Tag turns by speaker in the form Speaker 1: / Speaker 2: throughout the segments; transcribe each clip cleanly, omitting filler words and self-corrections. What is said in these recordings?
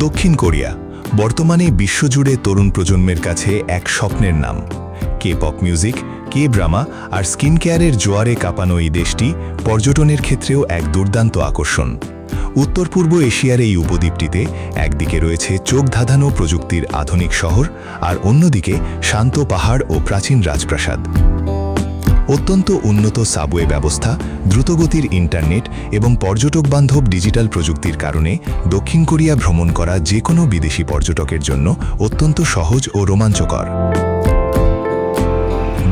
Speaker 1: দক্ষিণ কোরিয়া বর্তমানে বিশ্বজুড়ে তরুণ প্রজন্মের কাছে এক স্বপ্নের নাম। K pop music, K drama আর স্কিন কেয়ারের জোয়ারে কাঁপানো এই দেশটি পর্যটনের ক্ষেত্রেও এক দুর্দান্ত আকর্ষণ। উত্তর পূর্ব এশিয়ার এই উপদ্বীপটিতে একদিকে রয়েছে চোখ ধাঁধানো প্রযুক্তির আধুনিক শহর, আর অন্যদিকে শান্ত পাহাড় ও প্রাচীন রাজপ্রাসাদ। অত্যন্ত উন্নত সাবওয়ে ব্যবস্থা, দ্রুতগতির ইন্টারনেট এবং পর্যটকবান্ধব ডিজিটাল প্রযুক্তির কারণে দক্ষিণ কোরিয়া ভ্রমণ করা যে কোনো বিদেশি পর্যটকের জন্য অত্যন্ত সহজ ও রোমাঞ্চকর।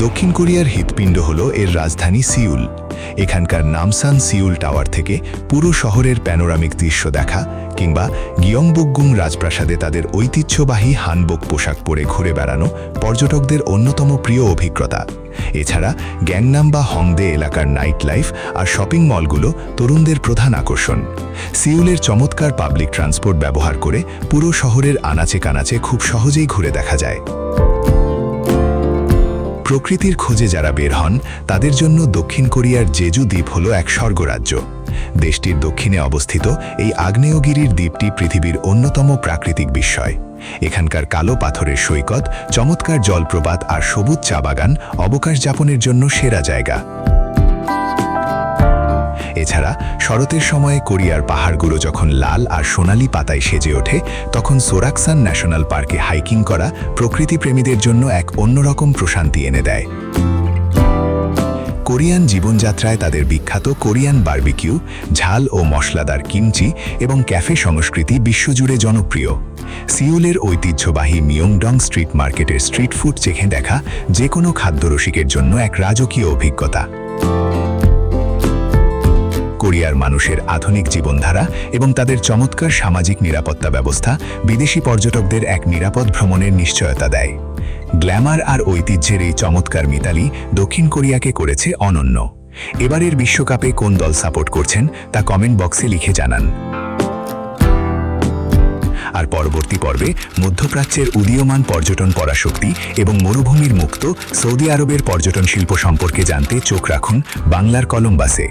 Speaker 1: দক্ষিণ কোরিয়ার হৃৎপিণ্ড হল এর রাজধানী সিউল। এখানকার নামসান সিউল টাওয়ার থেকে পুরো শহরের প্যানোরামিক দৃশ্য দেখা, কিংবা গিয়ংবকগুং রাজপ্রাসাদে তাদের ঐতিহ্যবাহী হানবক পোশাক পরে ঘুরে বেড়ানো পর্যটকদের অন্যতম প্রিয় অভিজ্ঞতা। এছাড়া গ্যাংনাম বা হংদে এলাকার নাইট লাইফ আর শপিং মলগুলো তরুণদের প্রধান আকর্ষণ। সিউলের চমৎকার পাবলিক ট্রান্সপোর্ট ব্যবহার করে পুরো শহরের আনাচে কানাচে খুব সহজেই ঘুরে দেখা যায়। প্রকৃতির খোঁজে যারা বের হন তাদের জন্য দক্ষিণ কোরিয়ার জেজু দ্বীপ হল এক স্বর্গরাজ্য। দেশটির দক্ষিণে অবস্থিত এই আগ্নেয়গিরির দ্বীপটি পৃথিবীর অন্যতম প্রাকৃতিক বিস্ময়। এখানকার কালো পাথরের সৈকত, চমৎকার জলপ্রপাত আর সবুজ চা বাগান অবকাশ যাপনের জন্য সেরা জায়গা। এছাড়া শরতের সময়ে কোরিয়ার পাহাড়গুলো যখন লাল আর সোনালি পাতায় সেজে ওঠে, তখন সোরাকসান ন্যাশনাল পার্কে হাইকিং করা প্রকৃতিপ্রেমীদের জন্য এক অন্যরকম প্রশান্তি এনে দেয়। কোরিয়ান জীবনযাত্রায় তাদের বিখ্যাত কোরিয়ান বারবিকিউ, ঝাল ও মশলাদার কিমচি এবং ক্যাফে সংস্কৃতি বিশ্বজুড়ে জনপ্রিয়। সিউলের ঐতিহ্যবাহী মিয়ংডং স্ট্রিট মার্কেটের স্ট্রিট ফুড চেখে দেখা যে কোনো খাদ্যরসিকের জন্য এক রাজকীয় অভিজ্ঞতা। কোরিয়ার মানুষের আধুনিক জীবনধারা এবং তাদের চমৎকার সামাজিক নিরাপত্তা ব্যবস্থা বিদেশি পর্যটকদের এক নিরাপদ ভ্রমণের নিশ্চয়তা দেয়। গ্ল্যামার আর ঐতিহ্যের এই চমৎকার মিতালি দক্ষিণ কোরিয়াকে করেছে অনন্য। এবারের বিশ্বকাপে কোন দল সাপোর্ট করছেন তা কমেন্ট বক্সে লিখে জানান। আর পরবর্তী পর্বে মধ্যপ্রাচ্যের উদীয়মান পর্যটন পরাশক্তি এবং মরুভূমির মুক্ত সৌদি আরবের পর্যটন শিল্প সম্পর্কে জানতে চোখ রাখুন বাংলার কলম্বাসে।